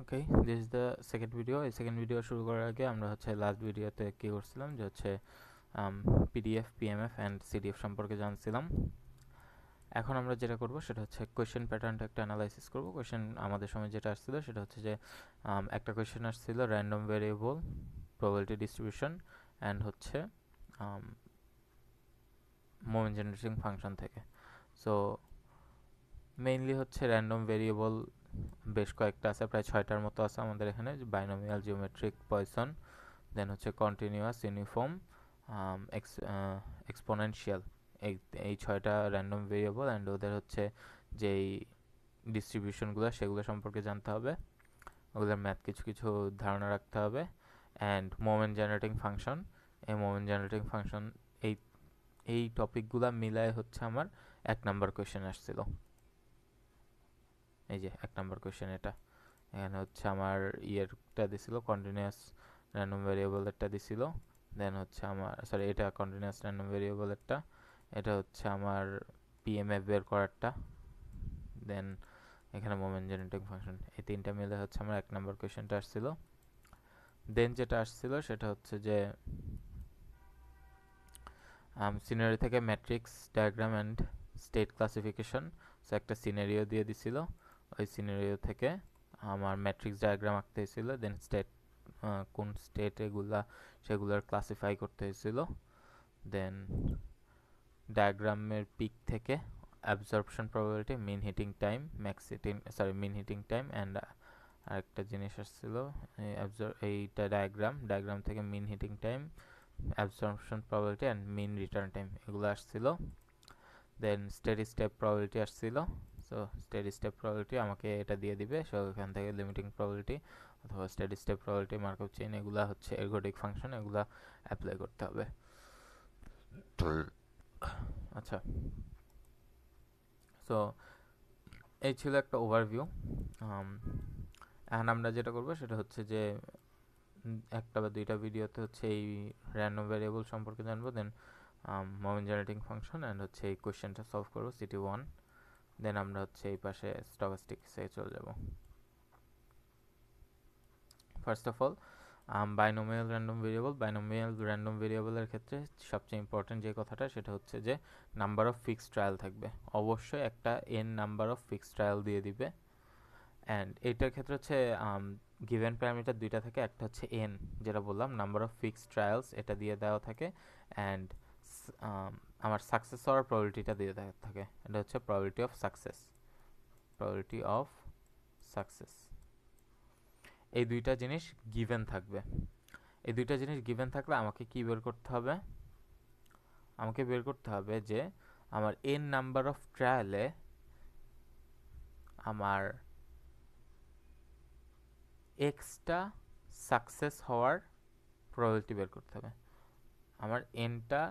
Okay, this is the second video. এই second video শুরু করার আগে আমরা হচ্ছে লাস্ট ভিডিওতে কী করছিলাম যে হচ্ছে পিডিএফ, পিএমএফ অ্যান্ড সিডিএফ সম্পর্কে জানছিলাম। এখন আমরা যেটা করব সেটা হচ্ছে কোয়েশ্চেন প্যাটার্নটা একটা অ্যানালাইসিস করব। কোয়েশ্চেন আমাদের সময় যেটা আসছিল সেটা হচ্ছে যে একটা কোয়েশ্চেন আসছিল random variable probability distribution and হচ্ছে মোমেন্ট জেনারেটিং ফাংশন থেকে। সো মেইনলি হচ্ছে র্যান্ডম ভেরিয়েবল বেশ কয়েকটা আছে, প্রায় 6টার মতো আছে আমাদের এখানে। বাইনোমিয়াল, জিওমেট্রিক, পয়সন, দেন হচ্ছে কন্টিনিউয়াস, ইউনিফর্ম, এক্সপোনেনশিয়াল। এই এই 6টা র্যান্ডম ভেরিয়েবল অ্যান্ড ওদের হচ্ছে যেই ডিস্ট্রিবিউশনগুলো সেগুলো সম্পর্কে জানতে হবে, ওগুলোর ম্যাথ কিছু কিছু ধারণা রাখতে হবে। অ্যান্ড মোমেন্ট জেনারেটিং ফাংশন, এই মোমেন্ট জেনারেটিং ফাংশন, এই এই টপিকগুলো মিলায় হচ্ছে আমার 1 নাম্বার কোয়েশ্চেন আসছিল। এই যে 1 নাম্বার কোয়েশ্চেন এটা। এখানে হচ্ছে আমার ইয়েরটা দিছিল, কন্টিনিউয়াস র্যান্ডম ভেরিয়েবলেরটা দিছিল। দেন হচ্ছে আমার, সরি, এটা কন্টিনিউয়াস র্যান্ডম ভেরিয়েবলেরটা, এটা হচ্ছে আমার পিএমএফ বের করারটা, দেন এখানে মোমেন্ট জেনারেটিং ফাংশন। এই 3টা মিলে হচ্ছে আমার 1 নাম্বার কোয়েশ্চেনটা আসছিল। দেন যেটা আসছিল সেটা হচ্ছে যে সিনারি থেকে matrix diagram and state classification. So একটা সিনারিও দিয়ে দিছিল, ওই সিনারিও থেকে আমার ম্যাট্রিক্স ডায়াগ্রাম আঁকতে হয়েছিল। দেন স্টেট, কোন স্টেট এগুলা সেগুলোর ক্লাসিফাই করতে হয়েছিল। দেন ডায়াগ্রামের পিক থেকে absorption probability, mean hitting time, max hitting, sorry, mean hitting time and আরেকটা জিনিস আসছিল এইটা ডায়াগ্রাম থেকে mean hitting time, absorption probability and mean return time, এগুলো আসছিল। দেন স্টেডি স্টেপ প্রবাবিলিটি আসছিল। সো স্টেডি স্টেপ প্রবাবিলিটি আমাকে এটা দিয়ে দিবে, সো এখান থেকে লিমিটিং প্রবাবিলিটি অথবা steady step probability, Markov chain, এগুলা হচ্ছে এরগোডিক ফাংশন, এগুলা অ্যাপ্লাই করতে হবে। আচ্ছা, সো এই ছিল একটা ওভারভিউ। এখন আমরা যেটা করবো সেটা হচ্ছে যে একটা বা দুইটা ভিডিওতে হচ্ছে এই র্যান্ডম ভ্যারিয়েবল সম্পর্কে জানবো, দেন মোমেন্ট জেনারেটিং ফাংশন অ্যান্ড হচ্ছে এই কোয়েশ্চেনটা সলভ করবো সিটি 1। দেন আমরা হচ্ছে এই পাশে স্টকাস্টিক্সে চলে যাব। First of all, binomial random ভেরিয়েবলের ক্ষেত্রে সবচেয়ে ইম্পর্টেন্ট যে কথাটা সেটা হচ্ছে যে নাম্বার অফ ফিক্সড ট্রায়াল থাকবে। অবশ্যই একটা নাম্বার অফ ফিক্সড ট্রায়াল দিয়ে দিবে। অ্যান্ড এইটার ক্ষেত্রে হচ্ছে গিভেন প্যারামিটার দুইটা থাকে, একটা হচ্ছে এন, যেটা বললাম নাম্বার অফ ফিক্সড ট্রায়ালস, এটা দিয়ে দেওয়া থাকে। অ্যান্ড আমার সাকসেস হওয়ার প্রবাবিলিটিটা দিয়ে দেওয়া থাকে, এটা হচ্ছে প্রবাবিলিটি অফ সাকসেস। এই দুইটা জিনিস গিভেন থাকবে। এই দুইটা জিনিস গিভেন থাকলে আমাকে কি বের করতে হবে? আমাকে বের করতে হবে যে আমার এন নাম্বার অফ ট্রায়ালে আমার এক্সটা সাকসেস হওয়ার প্রবাবিলিটি বের করতে হবে। আমার এনটা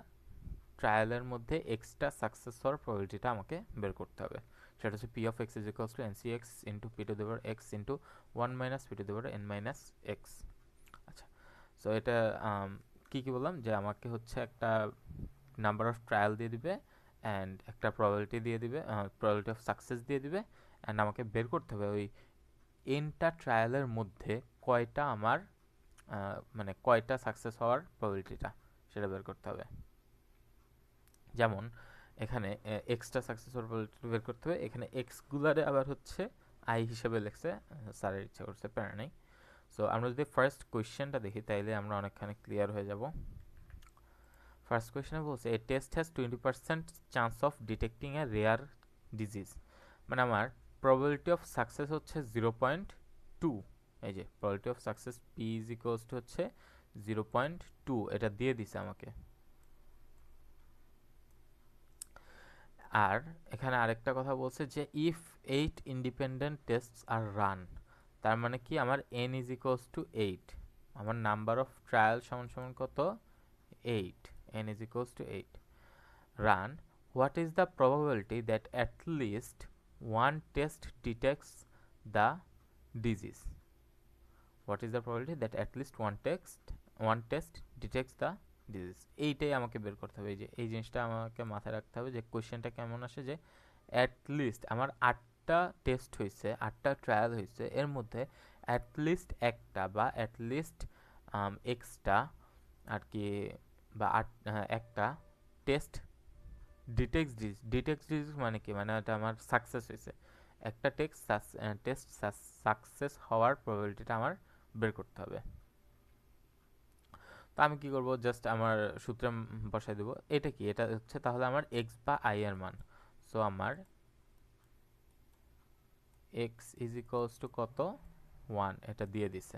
ট্রায়ালের মধ্যে এক্সটা সাকসেস হওয়ার প্রবাবিলিটিটা আমাকে বের করতে হবে। সেটা হচ্ছে P of x is equals two NC x into P to the power x into 1 - P to the power N minus x. আচ্ছা, সো এটা কী কী বললাম যে আমাকে হচ্ছে একটা নাম্বার অফ ট্রায়াল দিয়ে দিবে অ্যান্ড একটা প্রবাবিলিটি দিয়ে দিবে, প্রবাবিলিটি অফ সাকসেস দিয়ে দিবে। অ্যান্ড আমাকে বের করতে হবে ওই এনটা ট্রায়ালের মধ্যে কয়টা আমার মানে কয়টা সাকসেস হওয়ার প্রবাবিলিটিটা সেটা বের করতে হবে। যেমন এখানে এক্সট্রা সাকসেস হওয়ার প্রবাবিলিটি বের করতে হবে। এখানে এক্সগুলারে আবার হচ্ছে আই হিসেবে লিখছে, স্যারের ইচ্ছা করছে, প্যারা নেই। সো আমরা যদি ফার্স্ট কোয়েশ্চেনটা দেখি তাইলে আমরা অনেকখানি ক্লিয়ার হয়ে যাব। ফার্স্ট কোয়েশ্চেনে বলছে a test has 20% chance of detecting a rare disease. মানে আমার প্রবাবিলিটি অফ সাকসেস হচ্ছে 0.2। এই যে probability of success P is equals to হচ্ছে 0.2, এটা দিয়ে দিছে আমাকে। আর এখানে আরেকটা কথা বলছে যে if 8 independent tests are run, তার মানে কি আমার n ইজ ইকুয়ালস টু 8, আমার নাম্বার অফ ট্রায়াল সমান সমান কত? 8, n is equals two 8। Run, what is the probability that at least one test detects the disease? What is the probability that at least one test detects the disease? এইটাই আমাকে বের করতে হবে। এই যে এই জিনিসটা আমাকে মাথায় রাখতে হবে যে কোয়েশ্চেনটা কেমন আসে যে অ্যাট লিস্ট আমার 8টা টেস্ট হয়েছে, 8টা ট্রায়াল হয়েছে, এর মধ্যে অ্যাটলিস্ট একটা বা অ্যাটলিস্ট এক্সট্রা আর কি বা একটা টেস্ট ডিটেক্ট ডিজিজ মানে কি, মানে এটা আমার সাকসেস হয়েছে, একটা টেস্ট সাকসেস হওয়ার প্রবাবিলিটিটা আমার বের করতে হবে। তো আমি কি করব, জাস্ট আমার সূত্রে বসাই দেবো। এটা কি, এটা হচ্ছে তাহলে আমার এক্স বা আই এর মান। সো আমার এক্স ইজ ইকুয়ালস টু কত, 1, এটা দিয়ে দিছে।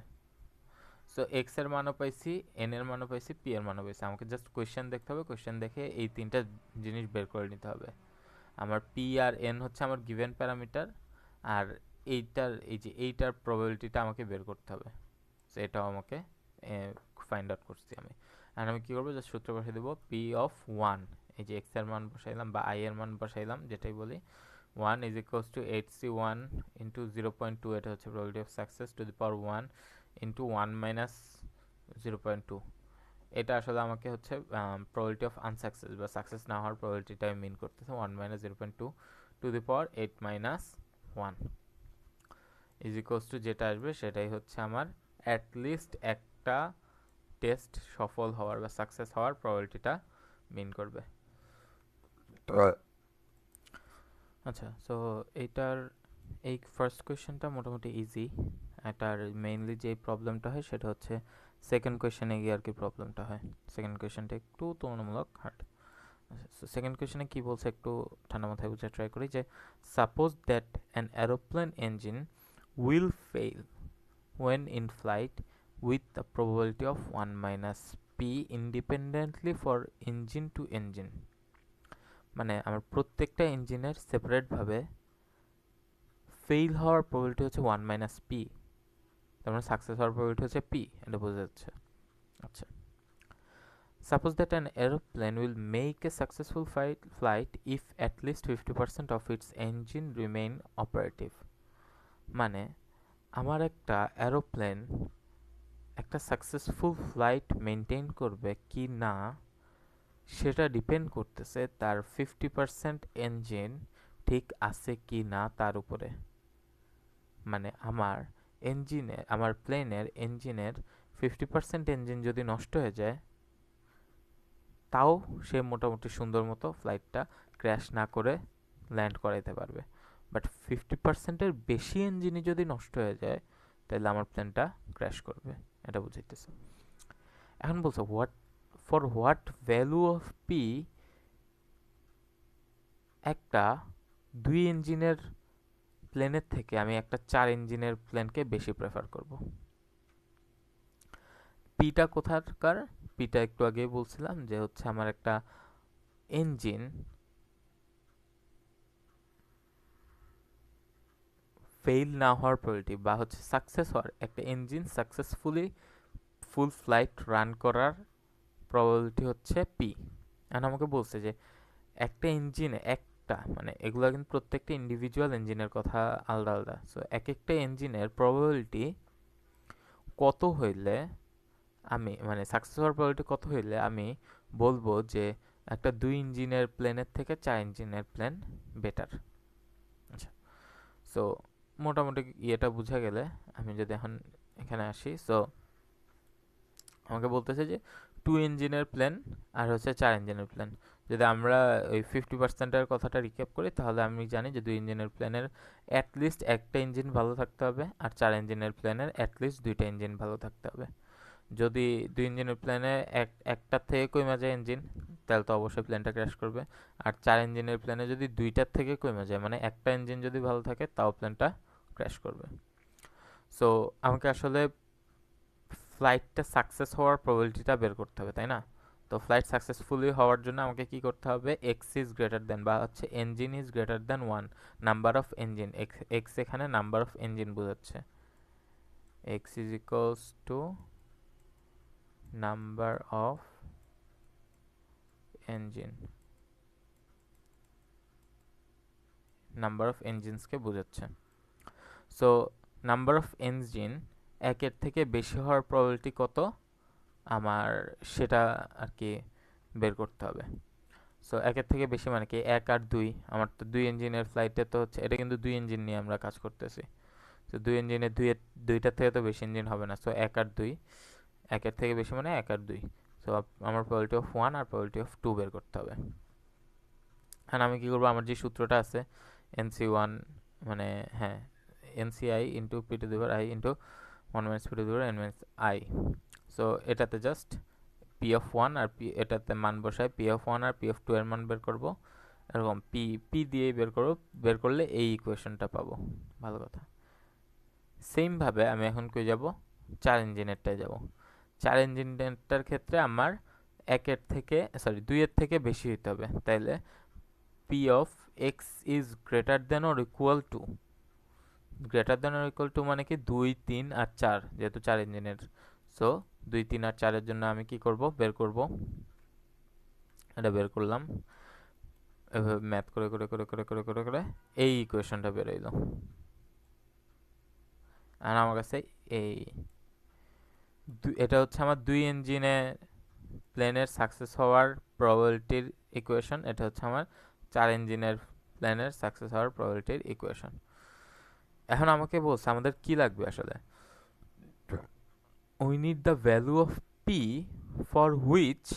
সো এক্স এর মানও পাইছি, এন এর মানও পাইছি, পি এর মানও পাইছি। আমাকে জাস্ট কোয়েশ্চেন দেখতে হবে, কোয়েশ্চেন দেখে এই তিনটা জিনিস বের করে নিতে হবে। আমার পি আর এন হচ্ছে আমার গিভেন প্যারামিটার, আর এইটার প্রবাবিলিটিটা আমাকে বের করতে হবে। সো এটাও আমাকে ফাইন্ড আউট করছি আমি। আর আমি কী করবো, জাস্ট সূত্র বসাই দেবো, পি অফ 1, এই যে এক্স এর মান বসাইলাম বা আই এর মান বসাইলাম, যেটাই বলি, 1 is equals two 8c1 into 0.2, এটা হচ্ছে probability of success, two the power 1 into 1 minus 0.2। এটা আসলে আমাকে হচ্ছে প্রবাবিলিটি অফ আনসাকসেস বা সাকসেস না হওয়ার প্রবাবিলিটিটা মিন করতেছে, 1 minus 0.2 two the power 8 minus 1 is equals two, যেটা আসবে সেটাই হচ্ছে আমার অ্যাটলিস্ট একটা টেস্ট সফল হওয়ার বা সাকসেস হওয়ার প্রবাবিলিটিটা মিন করবে। আচ্ছা, সো এই ফার্স্ট কোয়েশ্চেনটা মোটামুটি ইজি। এটার মেইনলি যে প্রবলেমটা হয় সেটা হচ্ছে সেকেন্ড কোয়েশ্চেনে গিয়ে আর কি প্রবলেমটা হয়। সেকেন্ড কোয়েশ্চেনটা একটু তুলনামূলক হার্ড। সো সেকেন্ড কোয়েশ্চেনে কি বলছে একটু ঠান্ডা মাথায় বুঝে ট্রাই করি, যে suppose that an aeroplane engine will fail when in flight with the probability of 1 minus p independently for engine to engine। মানে আমার প্রত্যেকটা ইঞ্জিনের সেপারেটভাবে ফেল হওয়ার প্রবাবিলিটি হচ্ছে 1 মাইনাস পি, তার মানে সাকসেস হওয়ার প্রবাবিলিটি হচ্ছে পি, এটা বোঝা যাচ্ছে। আচ্ছা, suppose that an aeroplane will make a successful flight if at least 50% of its engine remain operative. মানে আমার একটা এরোপ্লেন একটা সাকসেসফুল ফ্লাইট মেনটেন করবে কি না সেটা ডিপেন্ড করতেছে তার 50% ইঞ্জিন ঠিক আছে কি না তার উপরে। মানে আমার প্লেনের ইঞ্জিনের 50% ইঞ্জিন যদি নষ্ট হয়ে যায়, তাও সে মোটামুটি সুন্দর মতো ফ্লাইটটা ক্র্যাশ না করে ল্যান্ড করাইতে পারবে। বাট 50%-এর বেশি ইঞ্জিনই যদি নষ্ট হয়ে যায়, তাহলে আমার প্লেনটা ক্র্যাশ করবে, এটা বুঝাইতেছে। এখন বলছে for what value of P একটা 2 ইঞ্জিনের প্লেনের থেকে আমি একটা 4 ইঞ্জিনের প্লেনকে বেশি প্রেফার করব। পিটা কোথাকার, পিটা একটু আগেই বলছিলাম যে হচ্ছে আমার একটা ইঞ্জিন ফেইল না হওয়ার প্রবাবিলিটি বা হচ্ছে সাকসেস হওয়ার, একটা ইঞ্জিন সাকসেসফুলি ফুল ফ্লাইট রান করার প্রবাবিলিটি হচ্ছে পি। এখন আমাকে বলছে যে একটা ইঞ্জিনে মানে এগুলো কিন্তু প্রত্যেকটা ইন্ডিভিজুয়াল ইঞ্জিনের কথা আলাদা আলাদা। সো এক একটা ইঞ্জিনের প্রবাবিলিটি কত হইলে আমি, মানে সাকসেস হওয়ার প্রবাবিলিটি কত হইলে আমি বলবো যে একটা 2 ইঞ্জিনের প্লেনের থেকে 4 ইঞ্জিনের প্লেন বেটার। আচ্ছা, সো মোটামুটি ইয়েটা বুঝা গেলে আমি যদি এখন এখানে আসি, সো আমাকে বলতেছে যে 2 ইঞ্জিনের প্লেন আর হচ্ছে 4 ইঞ্জিনের প্লেন। যদি আমরা ওই 50%-এর কথাটা রিক্যাপ করি, তাহলে আমি জানি যে 2 ইঞ্জিনের প্লেনের অ্যাটলিস্ট একটা ইঞ্জিন ভালো থাকতে হবে, আর 4 ইঞ্জিনের প্লেনের অ্যাটলিস্ট 2টা ইঞ্জিন ভালো থাকতে হবে। যদি 2 ইঞ্জিনের প্লেনে একটার থেকে কমে যায় ইঞ্জিন, তাহলে তো অবশ্যই প্লেনটা ক্র্যাশ করবে। আর 4 ইঞ্জিনের প্লেনে যদি 2টার থেকে কমে যায়, মানে একটা ইঞ্জিন যদি ভালো থাকে, তাও প্লেনটা ক্র্যাশ করবে। সো আমাকে আসলে ফ্লাইটটা সাকসেস হওয়ার প্রবাবিলিটিটা বের করতে হবে, তাই না? তো ফ্লাইট সাকসেসফুলি হওয়ার জন্য আমাকে কি করতে হবে, এক্স ইজ গ্রেটার দেন বা হচ্ছে engine is greater than 1, number of engine, X এখানে নাম্বার অফ ইঞ্জিন বোঝাচ্ছে, X is equals to number of engine, number of ইঞ্জিনসকে বোঝাচ্ছে। সো নাম্বার অফ ইঞ্জিন একের থেকে বেশি হওয়ার প্রবাবিলিটি কত আমার, সেটা আর কি বের করতে হবে। সো একের থেকে বেশি মানে কি, এক আর দুই। আমার তো দুই ইঞ্জিনের ফ্লাইটে তো হচ্ছে, এটা কিন্তু দুই ইঞ্জিন নিয়ে আমরা কাজ করতেছি। তো দুই ইঞ্জিনে দুইটার থেকে তো বেশি ইঞ্জিন হবে না। সো এক আর দুই, একের থেকে বেশি মানে এক আর দুই। সো আমার প্রবাবিলিটি অফ ওয়ান আর প্রবাবিলিটি অফ টু বের করতে হবে। আর আমি কী করবো, আমার যে সূত্রটা আছে এনসি ওয়ান, মানে হ্যাঁ, NCI into P to the power I into one minus P to the power N minus I. So এটাতে জাস্ট পি অফ ওয়ান আর পি, এটাতে মান বসায় পি অফ ওয়ান আর পি অফ টু এর মান বের করবো। এরকম পি পি দিয়েই বের করবো, বের করলে এই ইকুয়েশনটা পাবো। ভালো কথা। সেমভাবে আমি এখন কই যাব, চার ইঞ্জিনেরটায় যাব। চার ইঞ্জিনেরটার ক্ষেত্রে আমার একের থেকে, সরি, দুইয়ের থেকে বেশি হইতে হবে। তাইলে P of x is greater than or equal to, greater than or equal to মানে কি দুই, তিন আর চার, যেহেতু চার ইঞ্জিনের। সো দুই, তিন আর চারের জন্য আমি কি করব, বের করব। এটা বের করলাম এভাবে ম্যাথ করে করে করে করে করে করে করে এই ইকুয়েশনটা বের হইল। আর আমার কাছে এই এটা হচ্ছে আমার দুই ইঞ্জিনে প্লেনের সাকসেস হওয়ার প্রবাবিলিটির ইকুয়েশন। এটা হচ্ছে আমার চার ইঞ্জিনের প্লেনের সাকসেস হওয়ার প্রবাবিলিটির ইকুয়েশন। এখন আমাকে বলছে আমাদের কি লাগবে আসলে, we need the value of p for which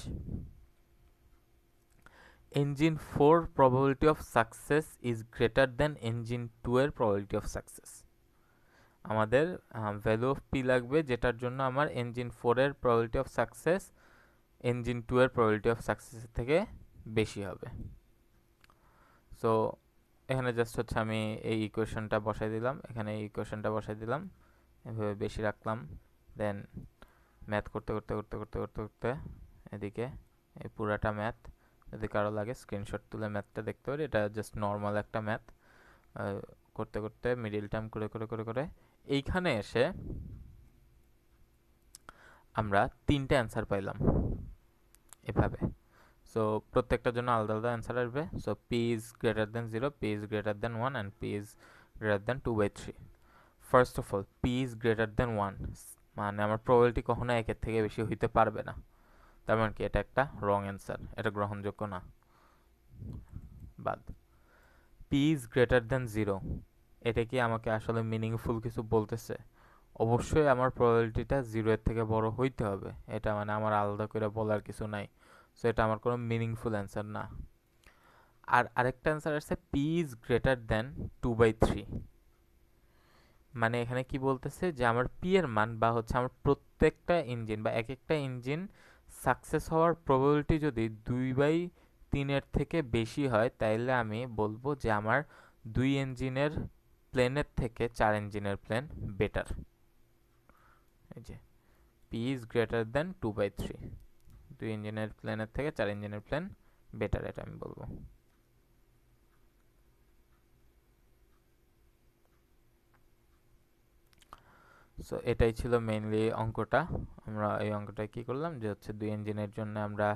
engine 4 probability of success is greater than engine 2 এর probability of success। আমাদের ভ্যালু অফ পি লাগবে যেটার জন্য আমার ইঞ্জিন 4 এর probability of success ইঞ্জিন 2 এর probability of success থেকে বেশি হবে। সো এখানে জাস্ট হচ্ছে আমি এই ইকুয়েশনটা বসাই দিলাম, এখানে এই ইকুয়েশনটা বসাই দিলাম, এভাবে বেশি রাখলাম। দেন ম্যাথ করতে করতে করতে করতে করতে করতে এদিকে এই পুরাটা ম্যাথ, যদি কারো লাগে স্ক্রিনশট তুলে ম্যাথটা দেখতে পারি। এটা জাস্ট নর্মাল একটা ম্যাথ করতে করতে মিডিল টার্ম করে করে করে করে এইখানে এসে আমরা তিনটে অ্যান্সার পাইলাম এভাবে। সো প্রত্যেকটার জন্য আলাদা আলাদা অ্যান্সার আসবে। So P is greater then 0, P is greater than 1 and P is greater then 2/3। First of all P is greater than 1 মানে আমার প্রবাবিলিটি কখনো একের থেকে বেশি হইতে পারবে না। তার মানে কি এটা একটা রং অ্যান্সার, এটা গ্রহণযোগ্য না, বাদ। পি ইজ গ্রেটার দেন 0, এটা কি আমাকে আসলে মিনিংফুল কিছু বলতেছে? অবশ্যই আমার প্রবাবিলিটিটা 0 এর থেকে বড় হইতে হবে, এটা মানে আমার আলাদা করে বলার কিছু নাই। সো এটা আমার কোনো মিনিংফুল অ্যান্সার না। আর আরেকটা অ্যান্সার আছে পি ইজ গ্রেটার দেন 2/3, মানে এখানে কি বলতেছে যে আমার পি এর মান বা হচ্ছে আমার প্রত্যেকটা ইঞ্জিন বা এক একটা ইঞ্জিন সাকসেস হওয়ার প্রবাবিলিটি যদি 2/3 থেকে বেশি হয়, তাইলে আমি বলবো যে আমার দুই ইঞ্জিনের প্লেনের থেকে চার ইঞ্জিনের প্লেন বেটার। এই যে পি ইজ গ্রেটার দেন 2/3, দুই ইঞ্জিনের প্লেনের থেকে চার ইঞ্জিনের প্লেন বেটার, এটা আমি বলবো। সো এটাই ছিল মেইনলি অঙ্কটা। আমরা এই অঙ্কটা কি করলাম যে হচ্ছে দুই ইঞ্জিনের জন্য আমরা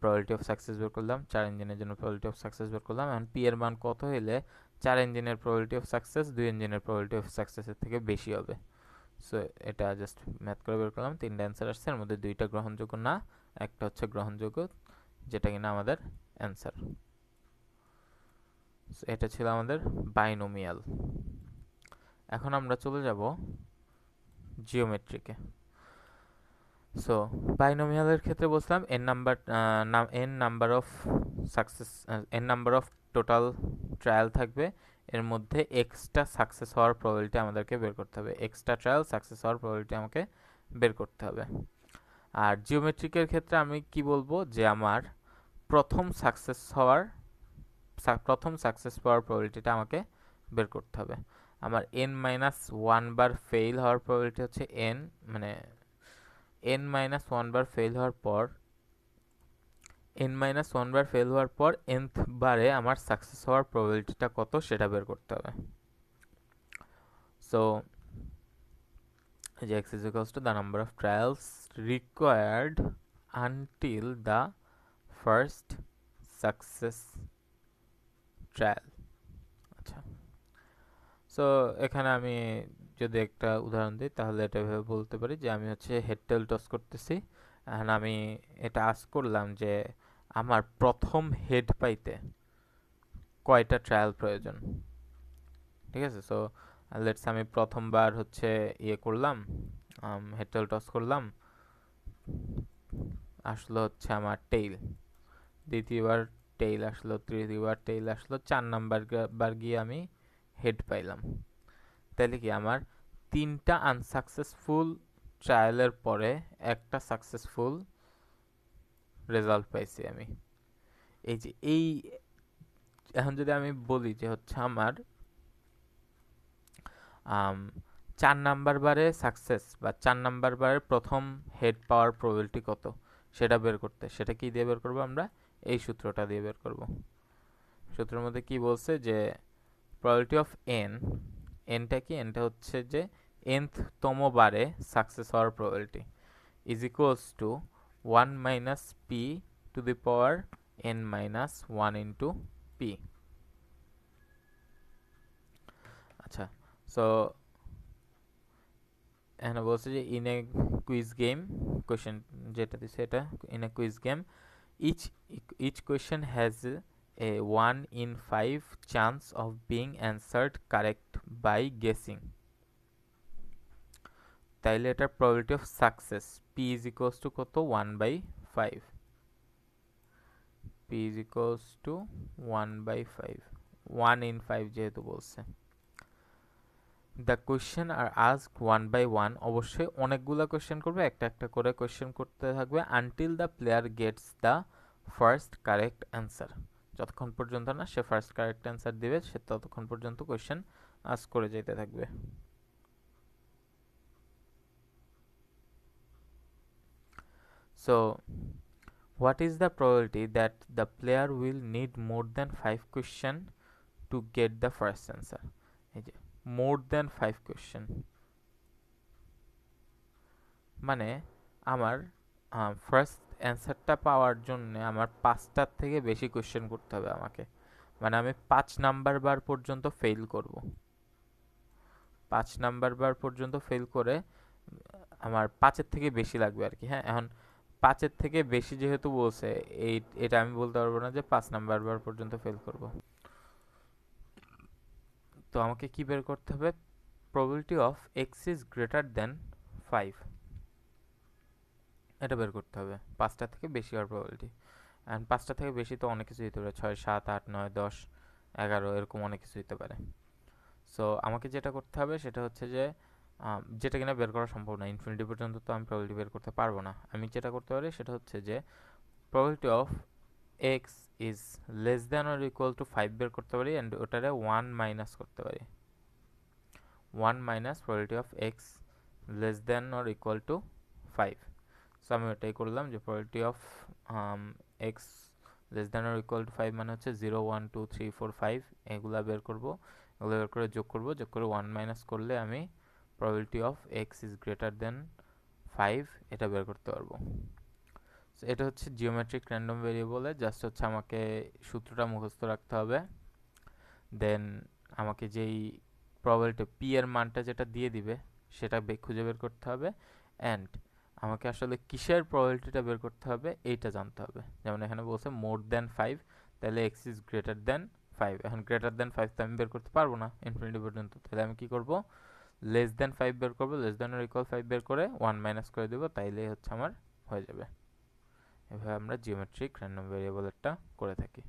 প্রবাবিলিটি অফ সাকসেস বের করলাম, চার ইঞ্জিনের জন্য প্রবাবিলিটি অফ সাকসেস বের করলাম। এখন পি এর মান কত হইলে চার ইঞ্জিনের প্রবাবিলিটি অফ সাকসেস দুই ইঞ্জিনের প্রবাবিলিটি অফ সাকসেসের থেকে বেশি হবে। সো এটা জাস্ট ম্যাথ করে বের করলাম, তিনটা অ্যান্সার আসছে, এর মধ্যে দুইটা গ্রহণযোগ্য না, একটা হচ্ছে গ্রহণযোগ্য, যেটা কিনা আমাদের অ্যান্সার। এটা ছিল আমাদের বাইনোমিয়াল। এখন আমরা চলে যাব জিওমেট্রিকে। সো বাইনোমিয়ালের ক্ষেত্রে বলছিলাম N number of success, N number of total trial থাকবে, এর মধ্যে এক্সট্রা সাকসেস হওয়ার প্রবাবিলিটি আমাদেরকে বের করতে হবে, এক্সট্রা ট্রায়াল সাকসেস হওয়ার প্রবাবিলিটি আমাকে বের করতে হবে। আর জিওমেট্রিকের ক্ষেত্রে আমি কি বলবো যে আমার প্রথম সাকসেস পাওয়ার প্রবাবিলিটিটা আমাকে বের করতে হবে। আমার n-1 বার ফেল হওয়ার প্রবাবিলিটি হচ্ছে n, মানে n-1 বার ফেল হওয়ার পর n-1 বার ফেল হওয়ার পর nth বারে আমার সাকসেস হওয়ার প্রবাবিলিটিটা কত সেটা বের করতে হবে। So x is equals to the number of trials required until the first success trial। আচ্ছা, সো এখানে আমি যদি একটা উদাহরণ দিই তাহলে এটা ভেবে বলতে পারি যে আমি হচ্ছে হেড টেল টস করতেছি। এখন আমি এটা আস্ক করলাম যে আমার প্রথম হেড পাইতে কয়টা ট্রায়াল প্রয়োজন। ঠিক আছে, সো লেটস আমি প্রথমবার হচ্ছে ইয়ে করলাম, হেডটেল টস করলাম, আসলো হচ্ছে আমার টেইল, দ্বিতীয়বার টেইল আসলো, তৃতীয়বার টেইল আসলো, 4 নাম্বার বার গিয়ে আমি হেড পাইলাম। তাহলে কি আমার 3টা আনসাকসেসফুল ট্রায়ালের পরে একটা সাকসেসফুল রেজাল্ট পাইছি আমি। এই যে এই এখন যদি আমি বলি যে হচ্ছে আমার 4 নাম্বার বারে সাকসেস বা 4 নাম্বার বারে প্রথম হেড পাওয়ার প্রবাবিলিটি কত সেটা বের করতে, সেটা কি দিয়ে বের করবো আমরা? এই সূত্রটা দিয়ে বের করব। সূত্রের মধ্যে কি বলছে যে প্রবাবিলিটি অফ এন, এনটা কি, এনটা হচ্ছে যে nth তম বারে সাকসেস হওয়ার probability is equals to 1 minus P to the power n minus 1 into p. আচ্ছা, সো এখানে বলছে যে in a quiz game, question যেটা দিছে এটা, in a quiz game each each question has a 1 in 5 chance of being answered correct by guessing. তাইলে এটার probability of success P is equals to কত? 1/5। P is equals to 1/5, 1 in 5 যেহেতু বলছে। The question are asked 1 by 1, অবশ্যই অনেকগুলো question করবে, একটা একটা করে কোয়েশ্চেন করতে থাকবে until the player Gates the first correct answer. যতক্ষণ পর্যন্ত না সে ফার্স্ট কারেক্ট অ্যান্সার দিবে সে ততক্ষণ পর্যন্ত কোয়েশ্চেন আস্ক করে যেতে থাকবে। So what is the probability that the player will need more than 5 question to get the first answer? এই যে মোর দ্যান 5 কোয়েশ্চেন মানে আমার ফার্স্ট অ্যান্সারটা পাওয়ার জন্য আমার 5টার থেকে বেশি কোয়েশ্চেন করতে হবে আমাকে, মানে আমি 5 নাম্বার বার পর্যন্ত ফেল করব। 5 নাম্বার বার পর্যন্ত ফেল করে আমার 5-এর থেকে বেশি লাগবে আর কি। হ্যাঁ, এখন 5-এর থেকে বেশি যেহেতু বলছে, এটা আমি বলতে পারবো না যে 5 নাম্বার বার পর্যন্ত ফেল করব। তো আমাকে কি বের করতে হবে? Probability of x is greater দেন 5, এটা বের করতে হবে। 5টা থেকে বেশি হওয়ার প্রবাবিলিটি, অ্যান্ড 5টা থেকে বেশি তো অনেক কিছু হতে পারে, 6, 7, 8, 9, 10, 11 এরকম অনেক কিছু হতে পারে। সো আমাকে যেটা করতে হবে সেটা হচ্ছে যে যেটা কিনা বের করা সম্ভব না, ইনফিনিটি পর্যন্ত তো আমি প্রবাবিলিটি বের করতে পারবো না। আমি যেটা করতে পারি সেটা হচ্ছে যে probability of x is less than or equal to 5 বের করতে পারি, অ্যান্ড ওটারে 1 মাইনাস করতে পারি। 1 minus probability of x less than or equal to 5। So আমি ওটাই করলাম যে probability of x less than or equal to 5 মানে হচ্ছে 0, 1, 2, 3, 4, 5 এগুলা বের করব, এগুলো বের করে যোগ করব, যোগ করে 1 মাইনাস করলে আমি probability of x is greater দেন 5 এটা বের করতে পারবো। সো এটা হচ্ছে জিওমেট্রিক র্যান্ডম ভেরিয়েবলে জাস্ট হচ্ছে আমাকে সূত্রটা মুখস্থ রাখতে হবে, দেন আমাকে যেই প্রবাবিলিটি পি এর মানটা যেটা দিয়ে দিবে সেটা খুঁজে বের করতে হবে, অ্যান্ড আমাকে আসলে কিসের প্রবাবিলিটিটা বের করতে হবে এইটা জানতে হবে। যেমন এখানে বলছে মোর দ্যান 5, তাহলে এক্স ইজ গ্রেটার দ্যান 5। এখন গ্রেটার দ্যান 5 তো আমি বের করতে পারবো না ইনফিনিটি পর্যন্ত, তাহলে আমি কি করব? লেস দ্যান 5 বের করব, লেস দ্যান অর ইকুয়াল 5 বের করে 1 মাইনাস করে দেবো, তাইলেই হচ্ছে আমার হয়ে যাবে। এভাবে আমরা জিওমেট্রিক র্যান্ডম ভেরিয়েবলেরটা করে থাকি।